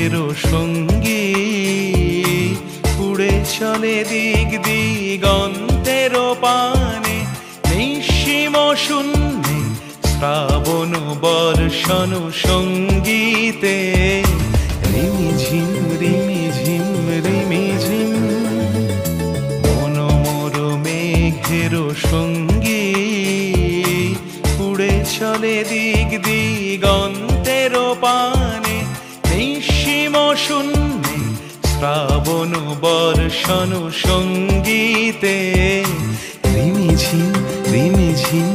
মেঘের সঙ্গী উড়ে চলে দিক দিগন্তের পানে, নিঃসীম শূন্যে শ্রাবণ বর্ষণ সঙ্গীতে রিমিঝিম রিমিঝিম রিমিঝিম। মন মোর মেঘের সঙ্গী উড়ে চলে দিক দিগন্তের পানে, নিঃসীম শূন্যে শ্রাবণ বর্ষণ সঙ্গীতে রিমিঝিম রিমিঝিম।